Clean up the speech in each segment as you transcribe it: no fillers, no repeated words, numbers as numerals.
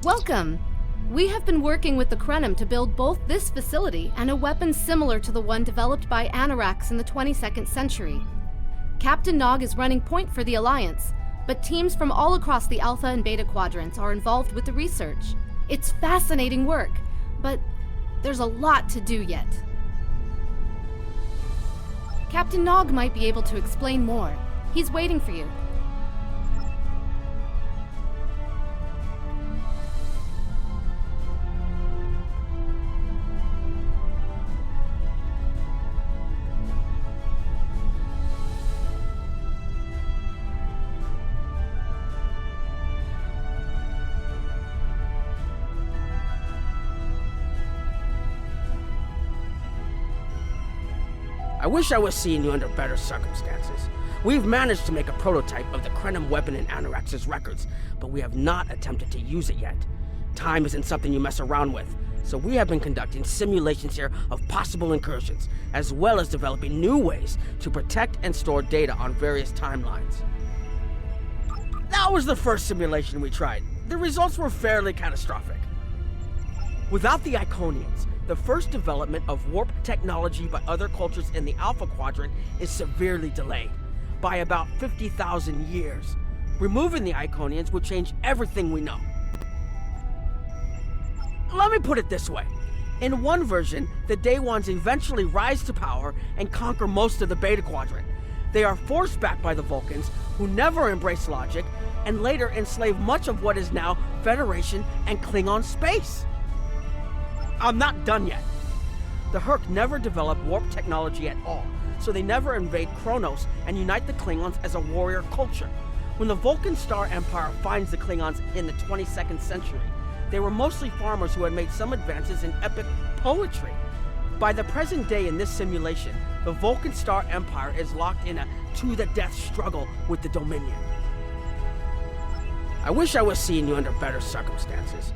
Welcome! We have been working with the Krenim to build both this facility and a weapon similar to the one developed by Anoraks in the 22nd century. Captain Nog is running point for the Alliance, but teams from all across the Alpha and Beta quadrants are involved with the research. It's fascinating work, but there's a lot to do yet. Captain Nog might be able to explain more. He's waiting for you. I wish I was seeing you under better circumstances. We've managed to make a prototype of the Krenim weapon in Anoraks' records, but we have not attempted to use it yet. Time isn't something you mess around with, so we have been conducting simulations here of possible incursions, as well as developing new ways to protect and store data on various timelines. That was the first simulation we tried. The results were fairly catastrophic. Without the Iconians, the first development of warp technology by other cultures in the Alpha Quadrant is severely delayed, by about 50,000 years. Removing the Iconians would change everything we know. Let me put it this way. In one version, the Day Ones eventually rise to power and conquer most of the Beta Quadrant. They are forced back by the Vulcans, who never embrace logic, and later enslave much of what is now Federation and Klingon space. I'm not done yet. The Herc never developed warp technology at all, so they never invade Kronos and unite the Klingons as a warrior culture. When the Vulcan Star Empire finds the Klingons in the 22nd century, they were mostly farmers who had made some advances in epic poetry. By the present day in this simulation, the Vulcan Star Empire is locked in a to-the-death struggle with the Dominion. I wish I was seeing you under better circumstances.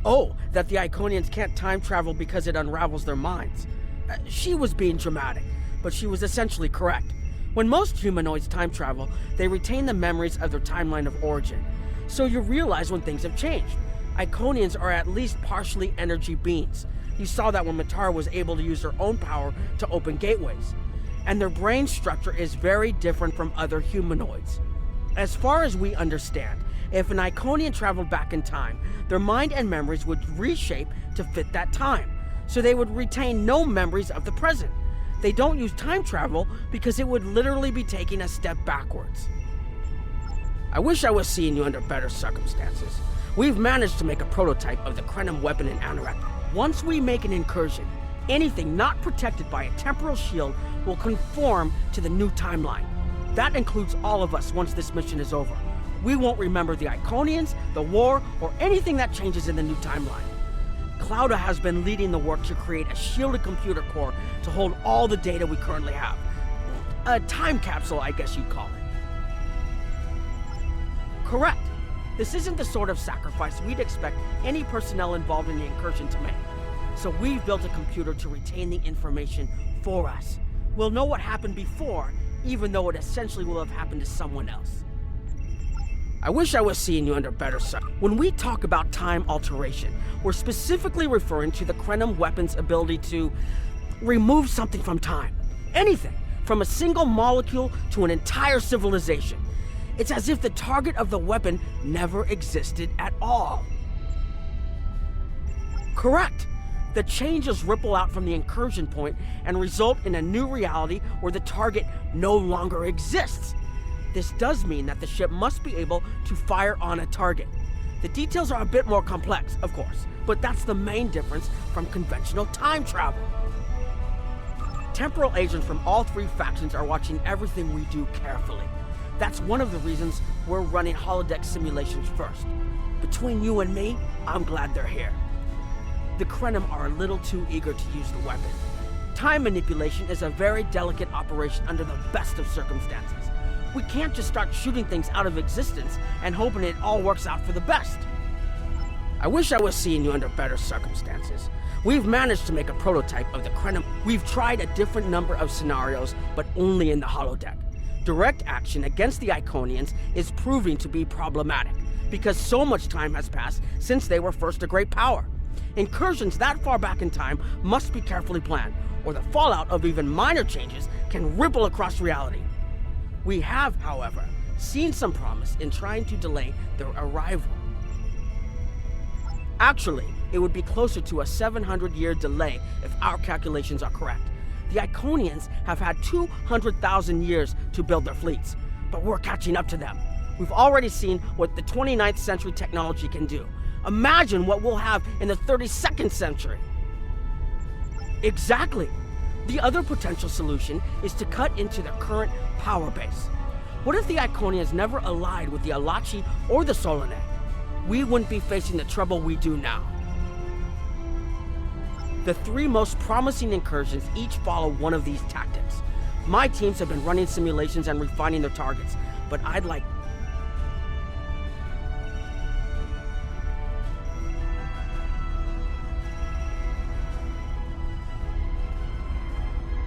Oh, that the Iconians can't time travel because it unravels their minds. She was being dramatic, but she was essentially correct. When most humanoids time travel, they retain the memories of their timeline of origin. So you realize when things have changed. Iconians are at least partially energy beings. You saw that when Matara was able to use her own power to open gateways. And their brain structure is very different from other humanoids. As far as we understand, if an Iconian traveled back in time, their mind and memories would reshape to fit that time, so they would retain no memories of the present. They don't use time travel because it would literally be taking a step backwards. I wish I was seeing you under better circumstances. We've managed to make a prototype of the Krenim weapon in Anorak. Once we make an incursion, anything not protected by a temporal shield will conform to the new timeline. That includes all of us once this mission is over. We won't remember the Iconians, the war, or anything that changes in the new timeline. Clouda has been leading the work to create a shielded computer core to hold all the data we currently have. A time capsule, I guess you'd call it. Correct. This isn't the sort of sacrifice we'd expect any personnel involved in the incursion to make. So we've built a computer to retain the information for us. We'll know what happened before, even though it essentially will have happened to someone else. I wish I was seeing you under better circumstances. When we talk about time alteration, we're specifically referring to the Krenim weapon's ability to remove something from time. Anything, from a single molecule to an entire civilization. It's as if the target of the weapon never existed at all. Correct. The changes ripple out from the incursion point and result in a new reality where the target no longer exists. This does mean that the ship must be able to fire on a target. The details are a bit more complex, of course, but that's the main difference from conventional time travel. Temporal agents from all three factions are watching everything we do carefully. That's one of the reasons we're running holodeck simulations first. Between you and me, I'm glad they're here. The Krenim are a little too eager to use the weapon. Time manipulation is a very delicate operation under the best of circumstances. We can't just start shooting things out of existence and hoping it all works out for the best. I wish I was seeing you under better circumstances. We've managed to make a prototype of the Krenim. We've tried a different number of scenarios, but only in the holodeck. Direct action against the Iconians is proving to be problematic. because so much time has passed since they were first a great power. Incursions that far back in time must be carefully planned, or the fallout of even minor changes can ripple across reality. We have, however, seen some promise in trying to delay their arrival. Actually, it would be closer to a 700-year delay if our calculations are correct. The Iconians have had 200,000 years to build their fleets, but we're catching up to them. We've already seen what the 29th century technology can do. Imagine what we'll have in the 32nd century. Exactly. The other potential solution is to cut into their current power base. What if the Iconians never allied with the Alachi or the Solanet? We wouldn't be facing the trouble we do now. The three most promising incursions each follow one of these tactics. My teams have been running simulations and refining their targets, but I'd like...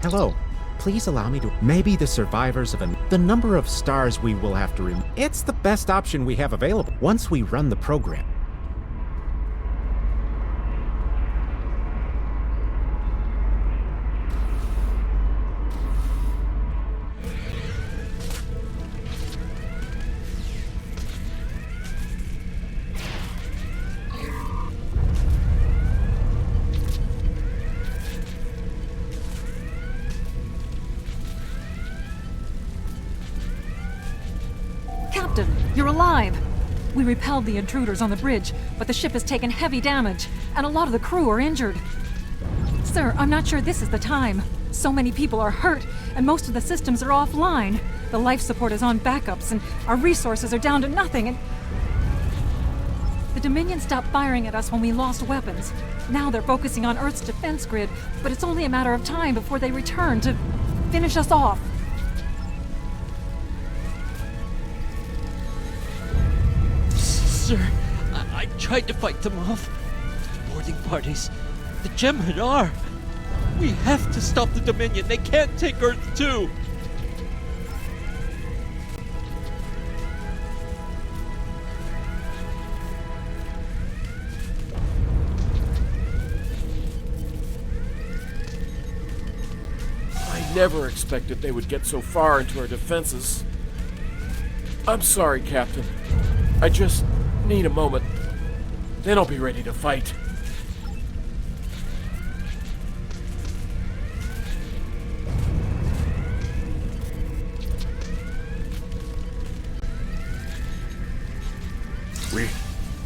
Hello. Please allow me to... Maybe the survivors of the number of stars we will have to remove. It's the best option we have available once we run the program. Captain, you're alive! We repelled the intruders on the bridge, but the ship has taken heavy damage, and a lot of the crew are injured. Sir, I'm not sure this is the time. So many people are hurt, and most of the systems are offline. The life support is on backups, and our resources are down to nothing, and... The Dominion stopped firing at us when we lost weapons. Now they're focusing on Earth's defense grid, but it's only a matter of time before they return to finish us off. Sir, I tried to fight them off. The boarding parties, the Jem'Hadar. We have to stop the Dominion. They can't take Earth too. I never expected they would get so far into our defenses. I'm sorry, Captain. I just need a moment. Then I'll be ready to fight.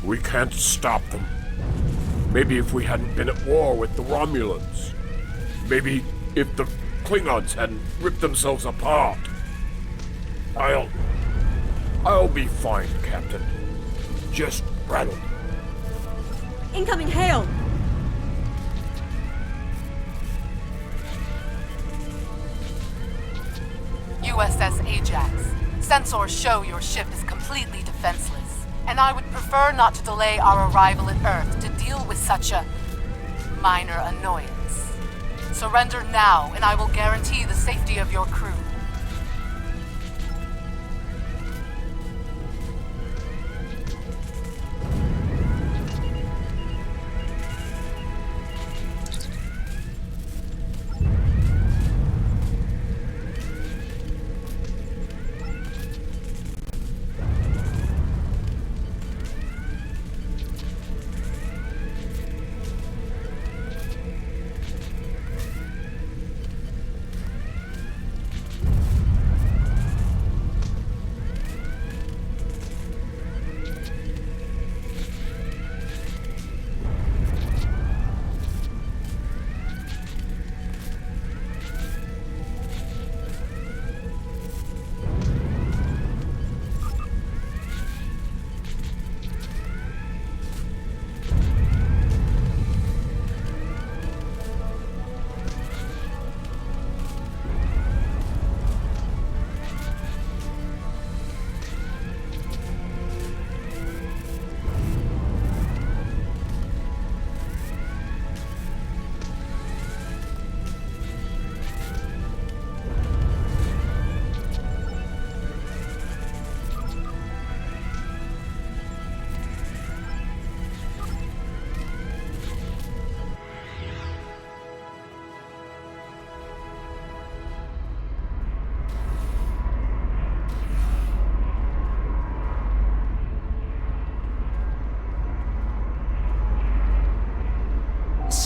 We can't stop them. Maybe if we hadn't been at war with the Romulans. Maybe if the Klingons hadn't ripped themselves apart. I'll be fine, Captain. Just rattle. Incoming hail! USS Ajax. Sensors show your ship is completely defenseless, and I would prefer not to delay our arrival at Earth to deal with such a minor annoyance. Surrender now, and I will guarantee the safety of your crew.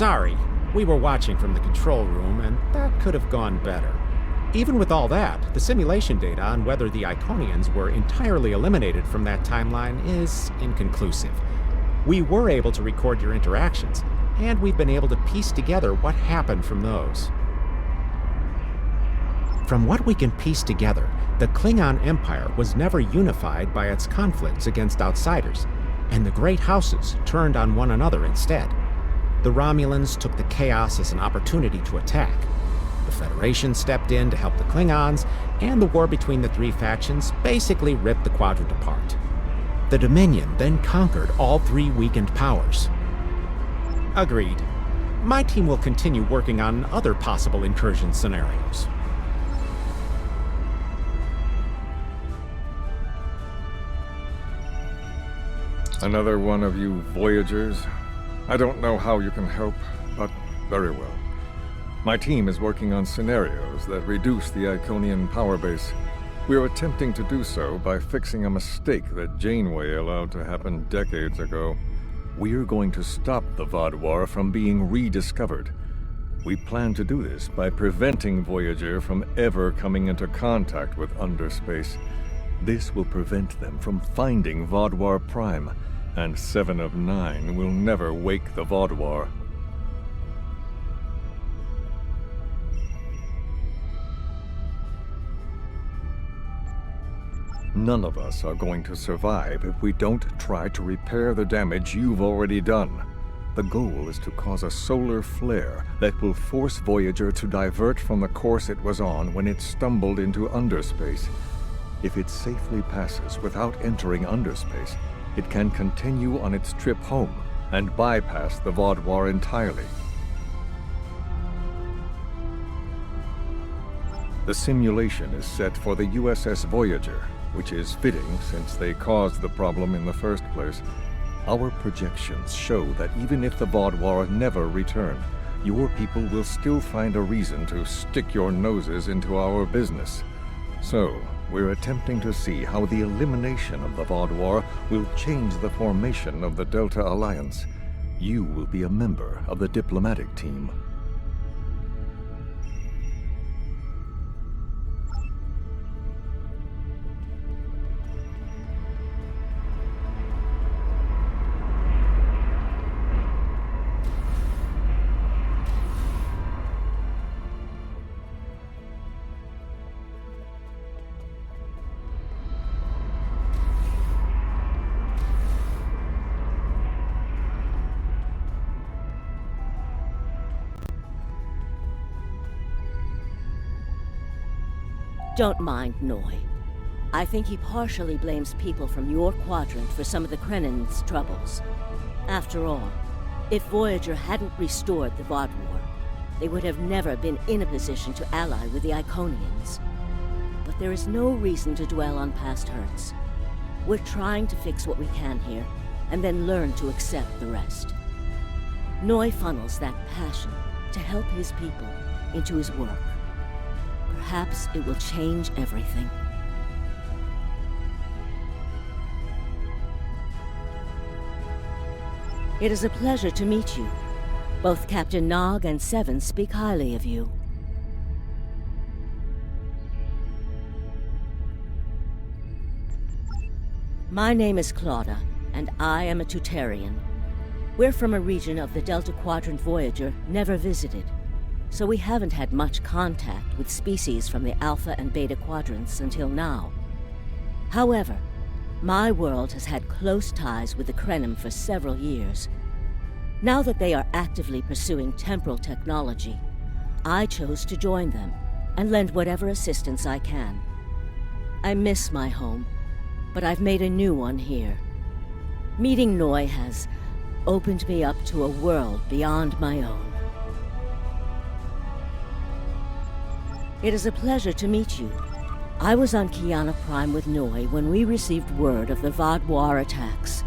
Sorry, we were watching from the control room, and that could have gone better. Even with all that, the simulation data on whether the Iconians were entirely eliminated from that timeline is inconclusive. We were able to record your interactions, and we've been able to piece together what happened from those. From what we can piece together, the Klingon Empire was never unified by its conflicts against outsiders, and the great houses turned on one another instead. The Romulans took the chaos as an opportunity to attack. The Federation stepped in to help the Klingons, and the war between the three factions basically ripped the quadrant apart. The Dominion then conquered all three weakened powers. Agreed. My team will continue working on other possible incursion scenarios. Another one of you Voyagers? I don't know how you can help, but very well. My team is working on scenarios that reduce the Iconian power base. We are attempting to do so by fixing a mistake that Janeway allowed to happen decades ago. We're going to stop the Vaadwaur from being rediscovered. We plan to do this by preventing Voyager from ever coming into contact with Underspace. This will prevent them from finding Vaadwaur Prime, and 7 of 9 will never wake the Vaadwaur. None of us are going to survive if we don't try to repair the damage you've already done. The goal is to cause a solar flare that will force Voyager to divert from the course it was on when it stumbled into Underspace. If it safely passes without entering Underspace, it can continue on its trip home and bypass the Vaadwaur entirely. The simulation is set for the USS Voyager, which is fitting since they caused the problem in the first place. Our projections show that even if the Vaadwaur never return, your people will still find a reason to stick your noses into our business. So, we're attempting to see how the elimination of the Vaadwaur will change the formation of the Delta Alliance. You will be a member of the diplomatic team. Don't mind Noy. I think he partially blames people from your quadrant for some of the Krennin's troubles. After all, if Voyager hadn't restored the Vaadwaur, they would have never been in a position to ally with the Iconians. But there is no reason to dwell on past hurts. We're trying to fix what we can here, and then learn to accept the rest. Noy funnels that passion to help his people into his work. Perhaps it will change everything. It is a pleasure to meet you. Both Captain Nog and Seven speak highly of you. My name is Claudia, and I am a Tutarian. We're from a region of the Delta Quadrant Voyager never visited, so we haven't had much contact with species from the Alpha and Beta quadrants until now. However, my world has had close ties with the Krenim for several years. Now that they are actively pursuing temporal technology, I chose to join them and lend whatever assistance I can. I miss my home, but I've made a new one here. Meeting Noy has opened me up to a world beyond my own. It is a pleasure to meet you. I was on Kiana Prime with Noy when we received word of the Vaadwaur attacks.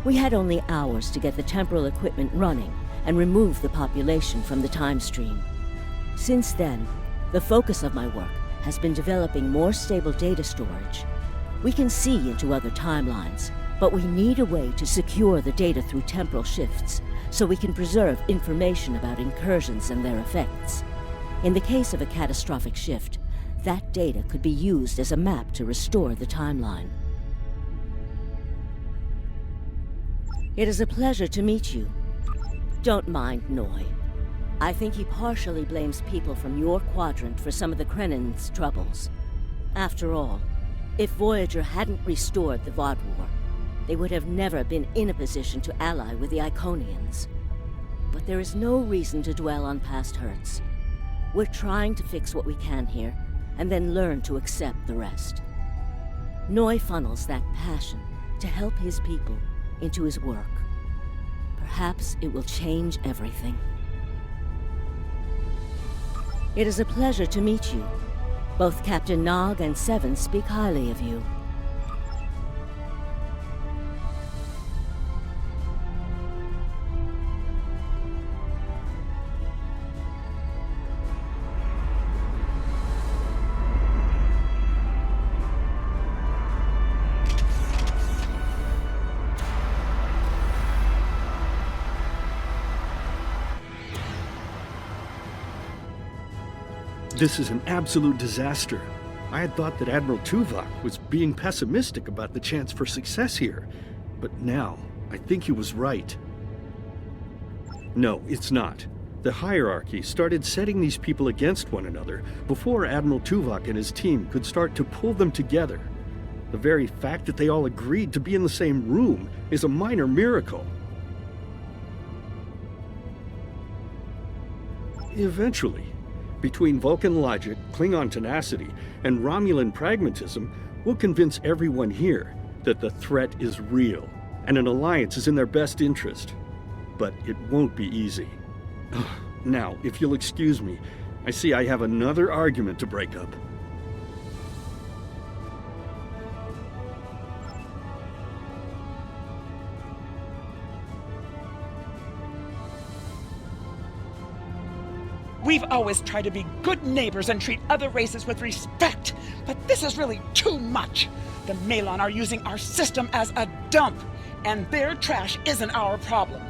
We had only hours to get the temporal equipment running and remove the population from the time stream. Since then, the focus of my work has been developing more stable data storage. We can see into other timelines, but we need a way to secure the data through temporal shifts so we can preserve information about incursions and their effects. In the case of a catastrophic shift, that data could be used as a map to restore the timeline. It is a pleasure to meet you. Don't mind Noi. I think he partially blames people from your quadrant for some of the Krennin's troubles. After all, if Voyager hadn't restored the VOD War, they would have never been in a position to ally with the Iconians. But there is no reason to dwell on past hurts. We're trying to fix what we can here, and then learn to accept the rest. Noi funnels that passion to help his people into his work. Perhaps it will change everything. It is a pleasure to meet you. Both Captain Nog and Seven speak highly of you. This is an absolute disaster. I had thought that Admiral Tuvok was being pessimistic about the chance for success here, but now I think he was right. No, it's not. The hierarchy started setting these people against one another before Admiral Tuvok and his team could start to pull them together. The very fact that they all agreed to be in the same room is a minor miracle. Eventually, between Vulcan logic, Klingon tenacity, and Romulan pragmatism, we'll convince everyone here that the threat is real, and an alliance is in their best interest. But it won't be easy. Now, if you'll excuse me, I see I have another argument to break up. We've always tried to be good neighbors and treat other races with respect, but this is really too much. The Malon are using our system as a dump, and their trash isn't our problem.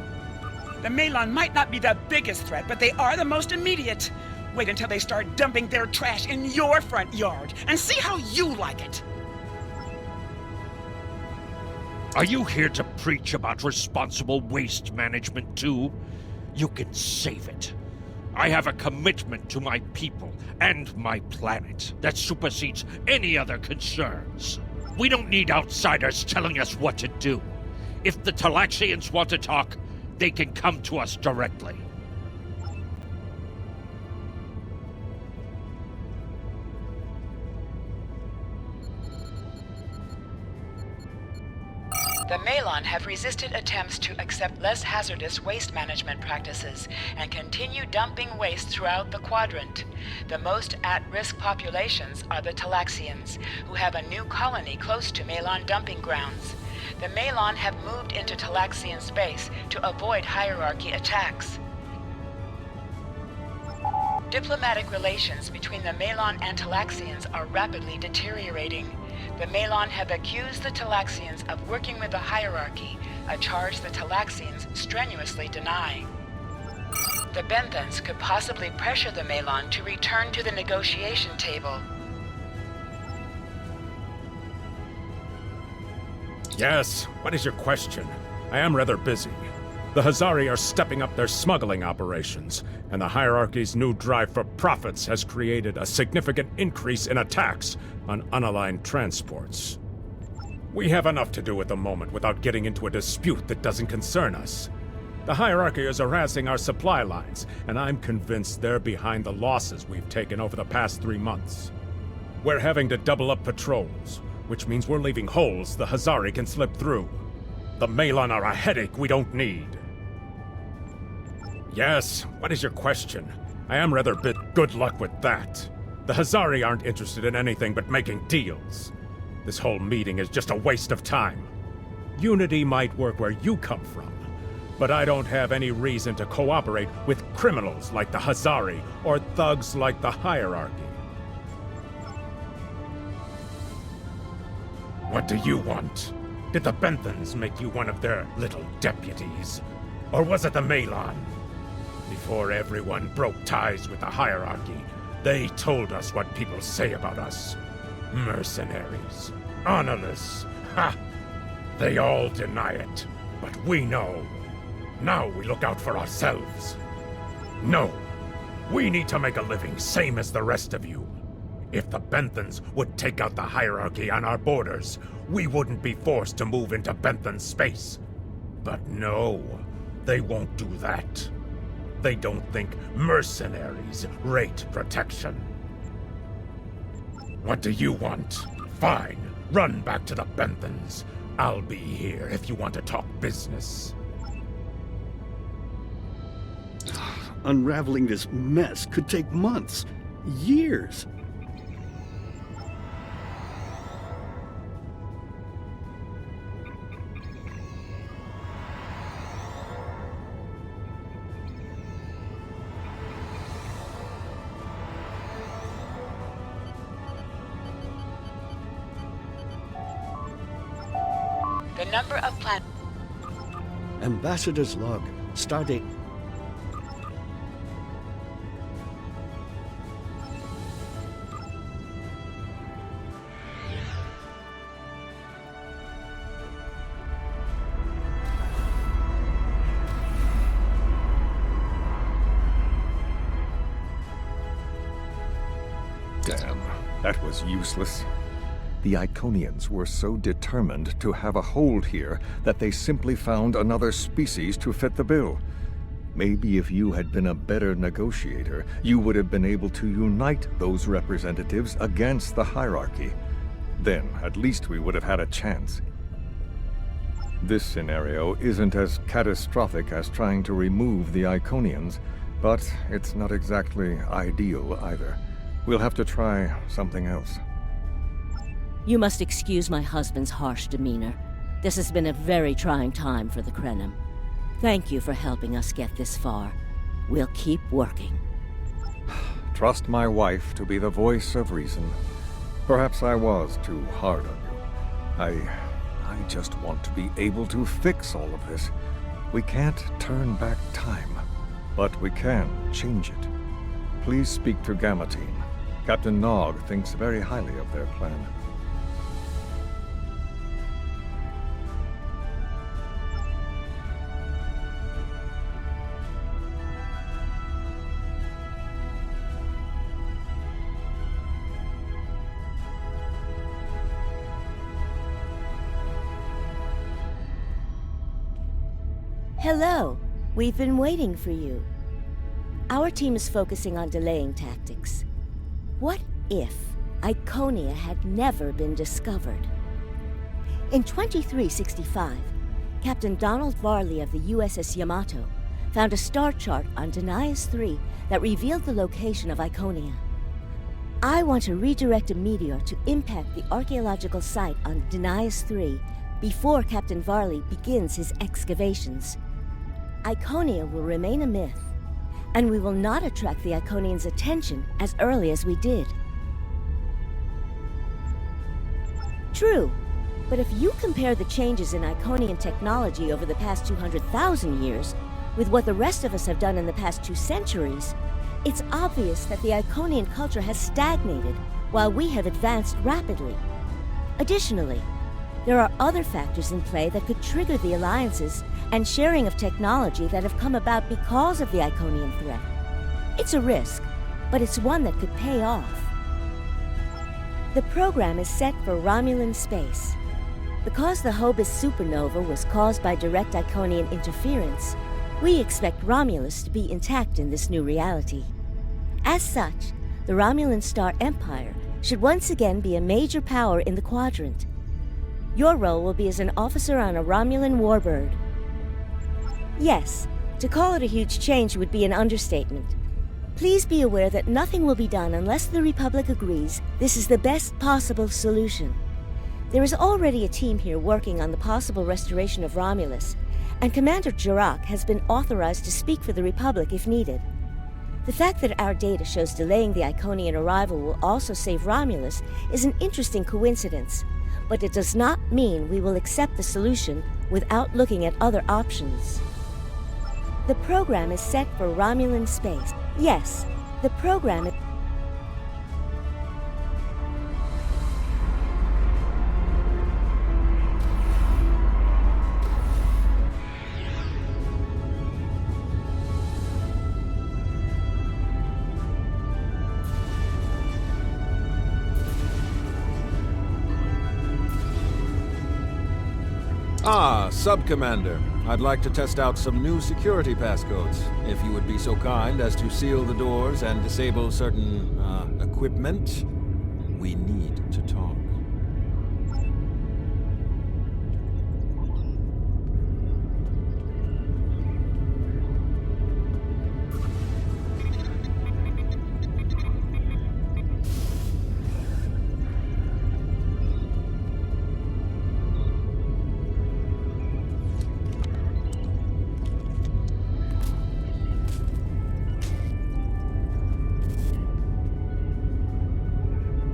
The Malon might not be the biggest threat, but they are the most immediate. Wait until they start dumping their trash in your front yard, and see how you like it. Are you here to preach about responsible waste management too? You can save it. I have a commitment to my people and my planet that supersedes any other concerns. We don't need outsiders telling us what to do. If the Talaxians want to talk, they can come to us directly. The Malon have resisted attempts to accept less hazardous waste management practices and continue dumping waste throughout the quadrant. The most at-risk populations are the Talaxians, who have a new colony close to Malon dumping grounds. The Malon have moved into Talaxian space to avoid hierarchy attacks. Diplomatic relations between the Malon and Talaxians are rapidly deteriorating. The Malon have accused the Talaxians of working with the hierarchy, a charge the Talaxians strenuously deny. The Benthans could possibly pressure the Malon to return to the negotiation table. Yes, what is your question? I am rather busy. The Hazari are stepping up their smuggling operations, and the hierarchy's new drive for profits has created a significant increase in attacks on unaligned transports. We have enough to do at the moment without getting into a dispute that doesn't concern us. The hierarchy is harassing our supply lines, and I'm convinced they're behind the losses we've taken over the past 3 months. We're having to double up patrols, which means we're leaving holes the Hazari can slip through. The Malon are a headache we don't need. Yes, what is your question? I am rather good luck with that. The Hazari aren't interested in anything but making deals. This whole meeting is just a waste of time. Unity might work where you come from, but I don't have any reason to cooperate with criminals like the Hazari or thugs like the hierarchy. What do you want? Did the Benthans make you one of their little deputies? Or was it the Malon? Before everyone broke ties with the hierarchy, they told us what people say about us. Mercenaries. Honorless. Ha! They all deny it. But we know. Now we look out for ourselves. No. We need to make a living, same as the rest of you. If the Benthans would take out the hierarchy on our borders, we wouldn't be forced to move into Benthan space. But no, they won't do that. They don't think mercenaries rate protection. What do you want? Fine, run back to the Benthans. I'll be here if you want to talk business. Unraveling this mess could take months, years. The number of planet. Ambassador's log. Stardate. Damn, that was useless. The Iconians were so determined to have a hold here that they simply found another species to fit the bill. Maybe if you had been a better negotiator, you would have been able to unite those representatives against the hierarchy. Then, at least we would have had a chance. This scenario isn't as catastrophic as trying to remove the Iconians, but it's not exactly ideal either. We'll have to try something else. You must excuse my husband's harsh demeanor. This has been a very trying time for the Krenim. Thank you for helping us get this far. We'll keep working. Trust my wife to be the voice of reason. Perhaps I was too hard on you. I just want to be able to fix all of this. We can't turn back time, but we can change it. Please speak to Gamma Team. Captain Nog thinks very highly of their plan. Hello. We've been waiting for you. Our team is focusing on delaying tactics. What if Iconia had never been discovered? In 2365, Captain Donald Varley of the USS Yamato found a star chart on Denias 3 that revealed the location of Iconia. I want to redirect a meteor to impact the archaeological site on Denias 3 before Captain Varley begins his excavations. Iconia will remain a myth, and we will not attract the Iconians' attention as early as we did. True, but if you compare the changes in Iconian technology over the past 200,000 years with what the rest of us have done in the past 2 centuries, it's obvious that the Iconian culture has stagnated while we have advanced rapidly. Additionally, there are other factors in play that could trigger the alliances and sharing of technology that have come about because of the Iconian threat. It's a risk, but it's one that could pay off. The program is set for Romulan space. Because the Hobus supernova was caused by direct Iconian interference, we expect Romulus to be intact in this new reality. As such, the Romulan Star Empire should once again be a major power in the quadrant. Your role will be as an officer on a Romulan warbird. Yes, to call it a huge change would be an understatement. Please be aware that nothing will be done unless the Republic agrees this is the best possible solution. There is already a team here working on the possible restoration of Romulus, and Commander Jirak has been authorized to speak for the Republic if needed. The fact that our data shows delaying the Iconian arrival will also save Romulus is an interesting coincidence, but it does not mean we will accept the solution without looking at other options. The program is set for Romulan space. Yes, the program is... Ah, Sub-Commander. I'd like to test out some new security passcodes. If you would be so kind as to seal the doors and disable certain, equipment, we need to talk.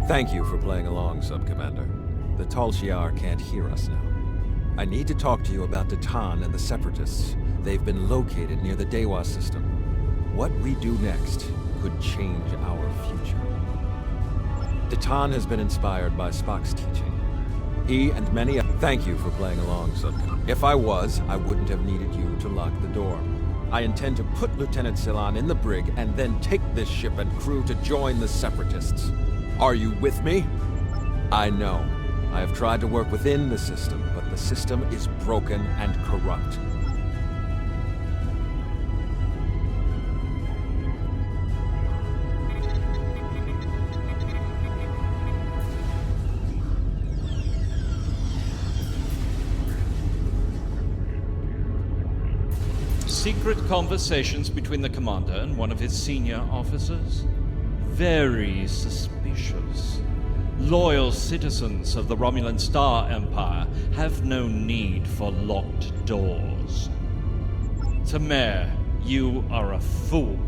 Thank you for playing along, Sub-Commander. The Tal Shiar can't hear us now. I need to talk to you about Datan and the Separatists. They've been located near the Dewa system. What we do next could change our future. Datan has been inspired by Spock's teaching. He and many... Thank you for playing along, Sub-Commander. If I was, I wouldn't have needed you to lock the door. I intend to put Lieutenant Silan in the brig and then take this ship and crew to join the Separatists. Are you with me? I know. I have tried to work within the system, but the system is broken and corrupt. Secret conversations between the commander and one of his senior officers? Very suspicious. Loyal citizens of the Romulan Star Empire have no need for locked doors. Tamer, you are a fool,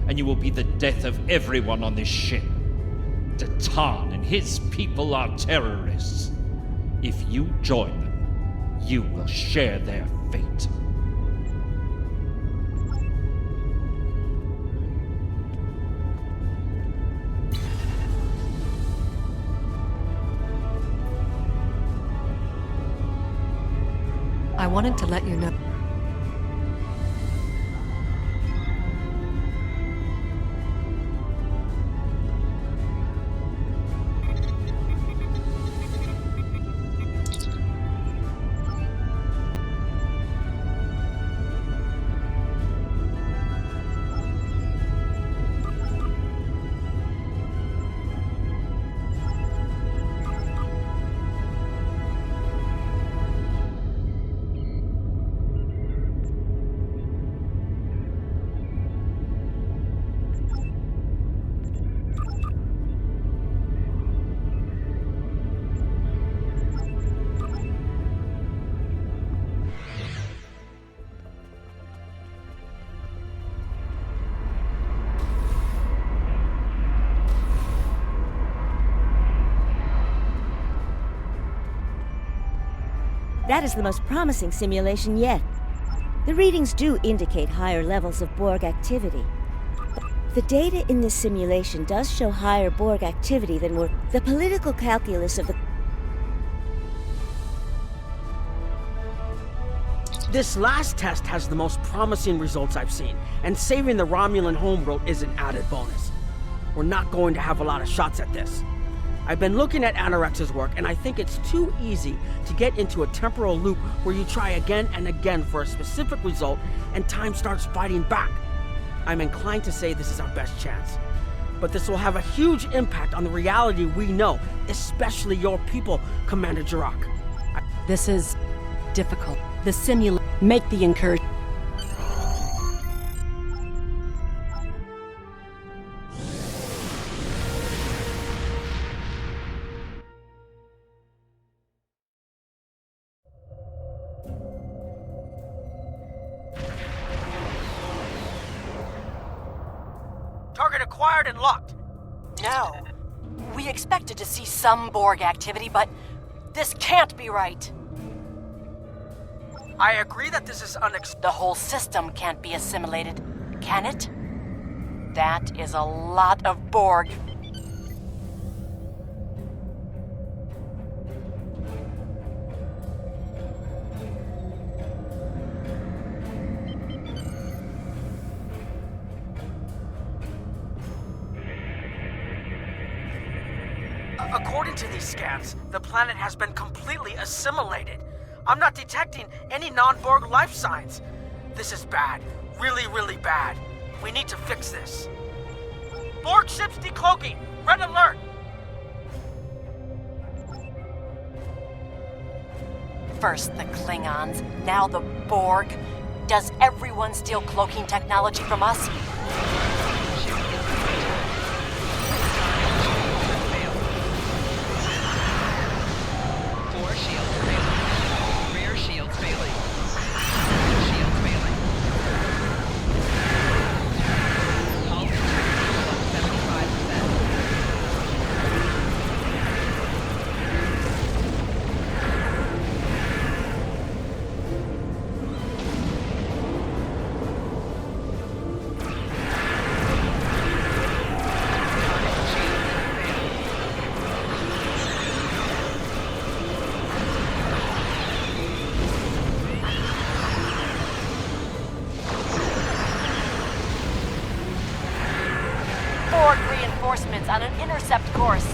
and you will be the death of everyone on this ship. Datan and his people are terrorists. If you join them, you will share their fate. I wanted to let you know. That is the most promising simulation yet. The readings do indicate higher levels of Borg activity. The data in this simulation does show higher Borg activity than were the political calculus of the... This last test has the most promising results I've seen, and saving the Romulan homeworld is an added bonus. We're not going to have a lot of shots at this. I've been looking at Anorex's work, and I think it's too easy to get into a temporal loop where you try again and again for a specific result, and time starts fighting back. I'm inclined to say this is our best chance. But this will have a huge impact on the reality we know, especially your people, Commander Jirak. This is difficult. The simulation. Make the incursion. Target acquired and locked. No. We expected to see some Borg activity, but this can't be right. I agree that this is The whole system can't be assimilated, can it? That is a lot of Borg. According to these scans, the planet has been completely assimilated. I'm not detecting any non-Borg life signs. This is bad. Really, really bad. We need to fix this. Borg ships decloaking! Red alert! First the Klingons, now the Borg. Does everyone steal cloaking technology from us? Reinforcements on an intercept course.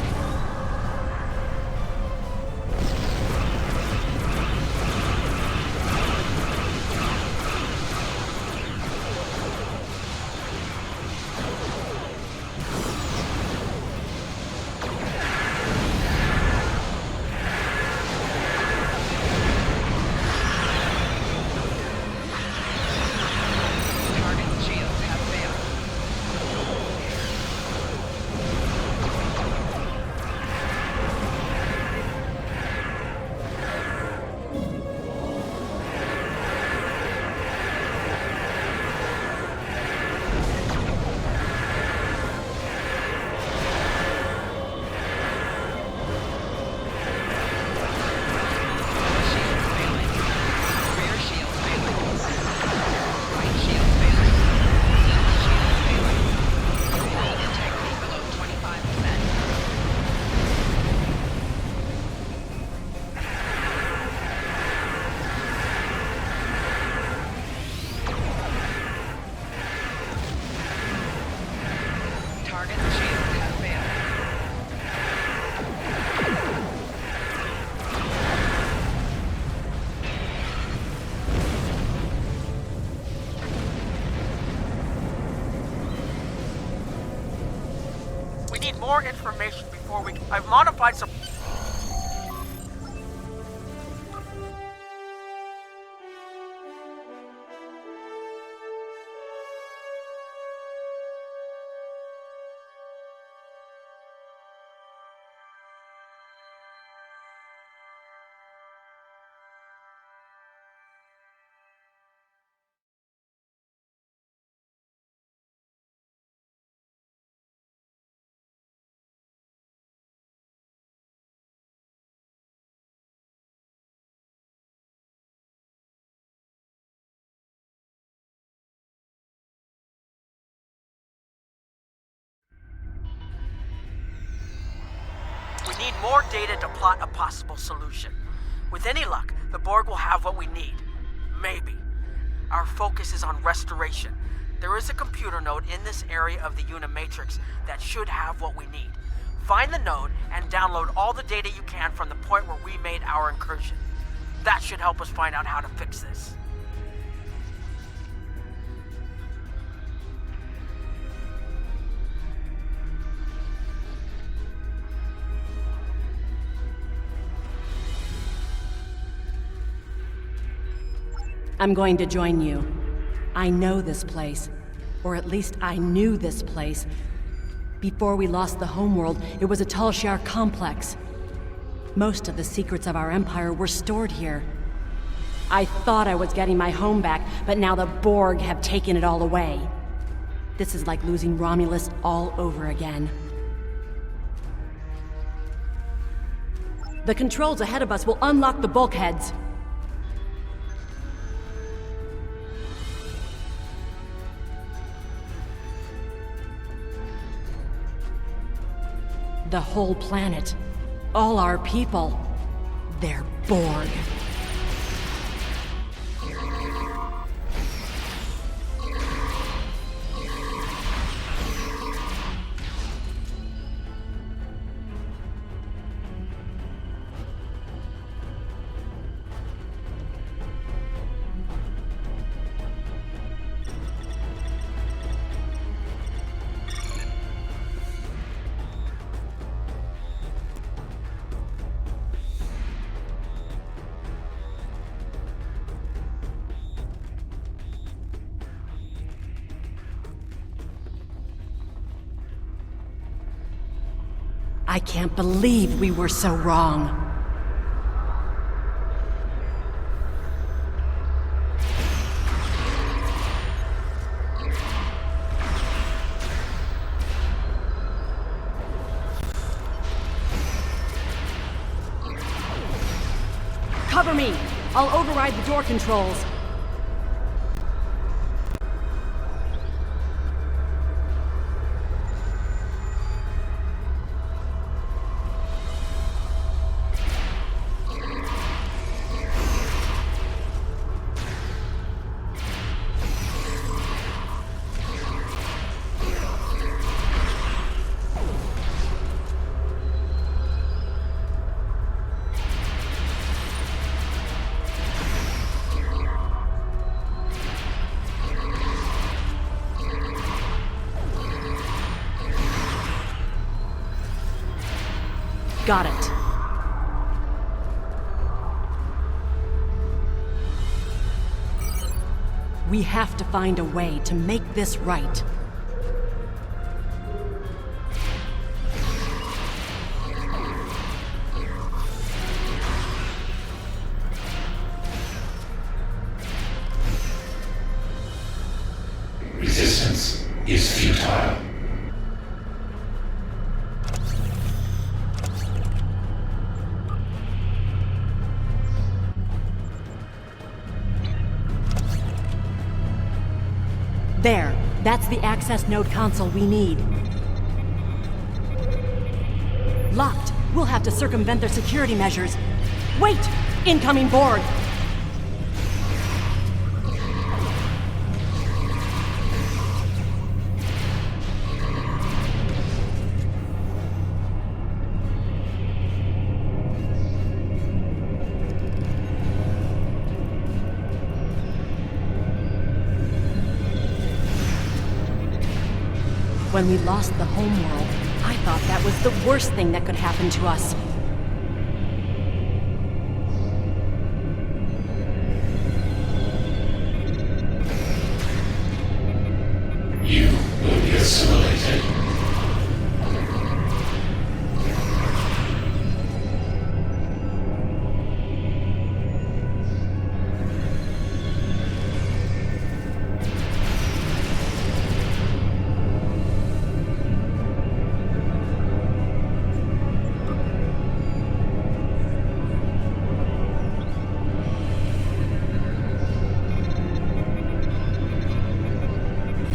More information before we... I've modified some... We need more data to plot a possible solution. With any luck, the Borg will have what we need. Maybe. Our focus is on restoration. There is a computer node in this area of the Unimatrix that should have what we need. Find the node and download all the data you can from the point where we made our incursion. That should help us find out how to fix this. I'm going to join you. I know this place. Or at least I knew this place. Before we lost the homeworld, it was a Tal Shiar complex. Most of the secrets of our empire were stored here. I thought I was getting my home back, but now the Borg have taken it all away. This is like losing Romulus all over again. The controls ahead of us will unlock the bulkheads. The whole planet. All our people. They're Borg. I can't believe we were so wrong. Cover me! I'll override the door controls. Got it. We have to find a way to make this right. Resistance is futile. There. That's the access node console we need. Locked. We'll have to circumvent their security measures. Wait! Incoming Borg! When we lost the homeworld, I thought that was the worst thing that could happen to us. You will be assimilated.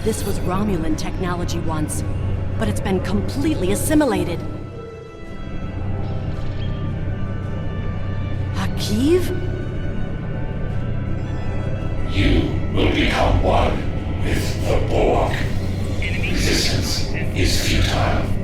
This was Romulan technology once, but it's been completely assimilated. Akiv? You will become one with the Borg. Resistance is futile.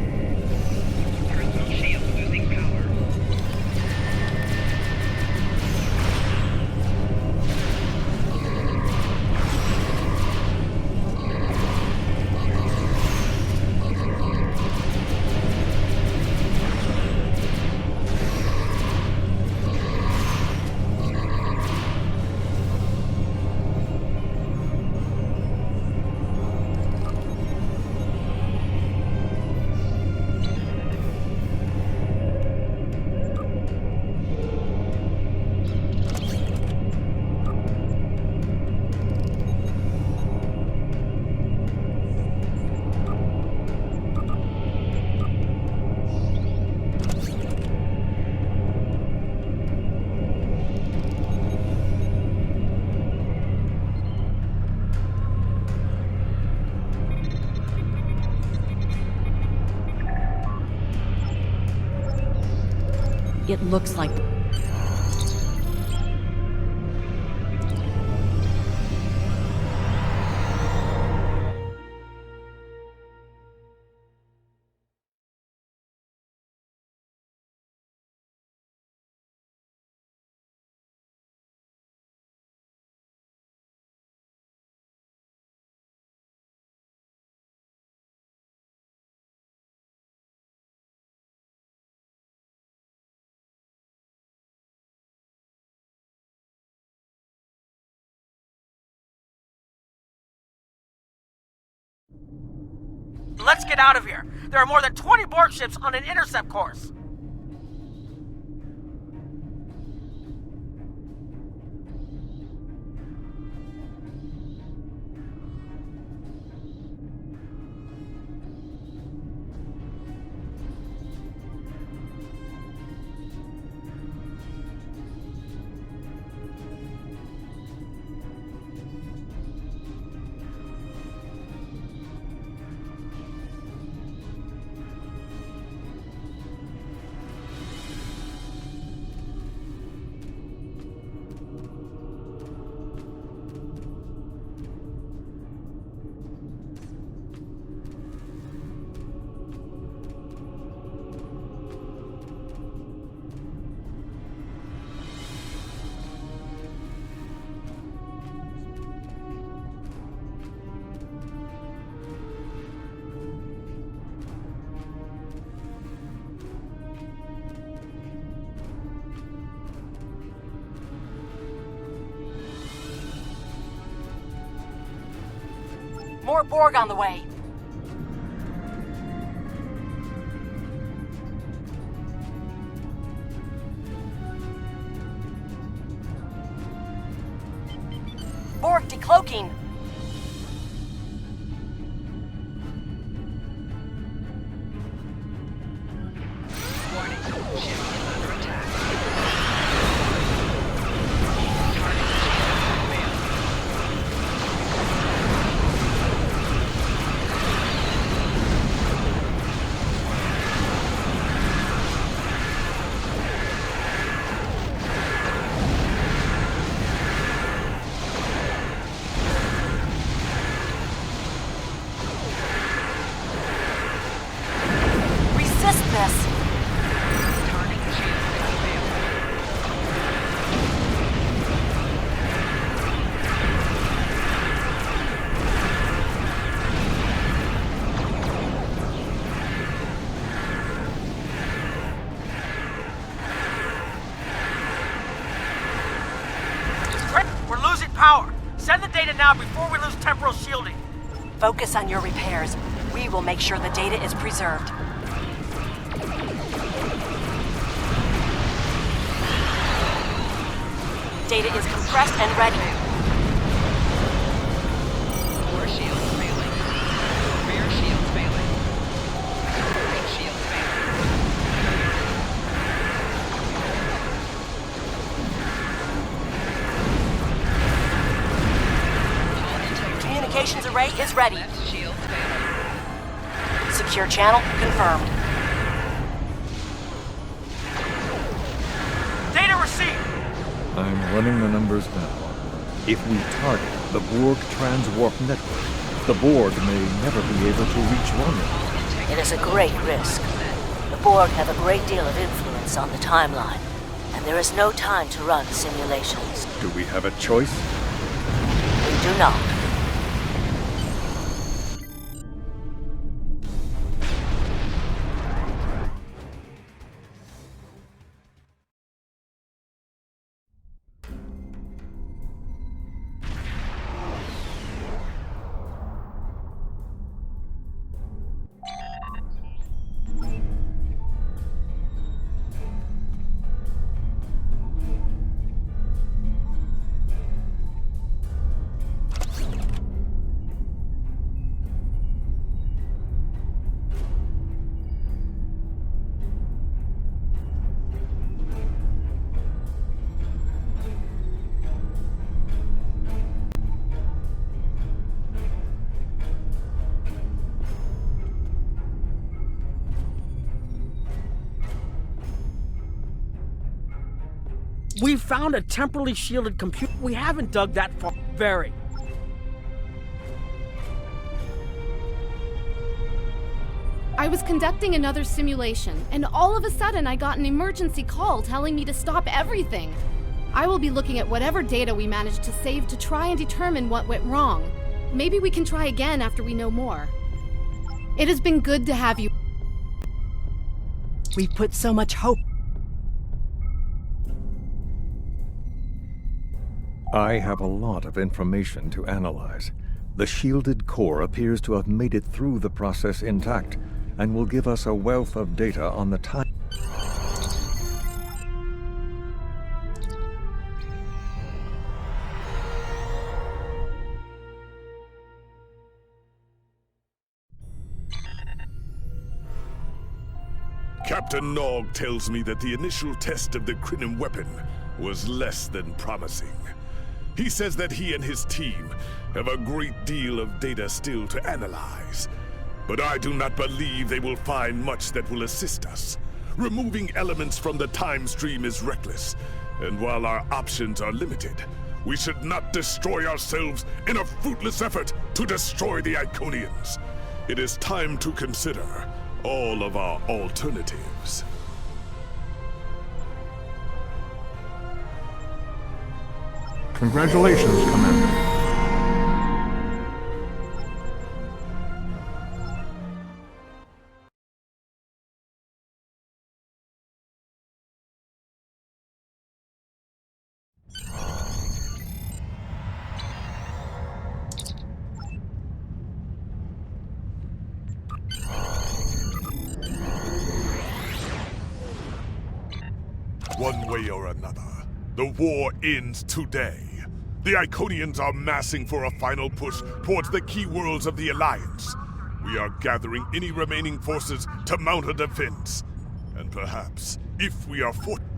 It looks like... Let's get out of here. There are more than 20 Borg ships on an intercept course. More Borg on the way. Borg decloaking. Power! Send the data now before we lose temporal shielding. Focus on your repairs. We will make sure the data is preserved. Data is compressed and ready. Core shields failing. Rear shields failing. Right shields failing. Communications array is ready. Left shields failing. Secure channel confirmed. Data received! I'm running the numbers now. If we target the Borg transwarp network, the Borg may never be able to reach Romulus. It is a great risk. The Borg have a great deal of influence on the timeline, and there is no time to run simulations. Do we have a choice? We do not. We found a temporally shielded computer. We haven't dug that far. Very. I was conducting another simulation, and all of a sudden I got an emergency call telling me to stop everything. I will be looking at whatever data we managed to save to try and determine what went wrong. Maybe we can try again after we know more. It has been good to have you. We put so much hope. I have a lot of information to analyze. The shielded core appears to have made it through the process intact, and will give us a wealth of data on the time. Captain Nog tells me that the initial test of the Crinum weapon was less than promising. He says that he and his team have a great deal of data still to analyze. But I do not believe they will find much that will assist us. Removing elements from the time stream is reckless, and while our options are limited, we should not destroy ourselves in a fruitless effort to destroy the Iconians. It is time to consider all of our alternatives. Congratulations, Commander. One way or another, the war ends today. The Iconians are massing for a final push towards the key worlds of the Alliance. We are gathering any remaining forces to mount a defense. And perhaps, if we are fortunate,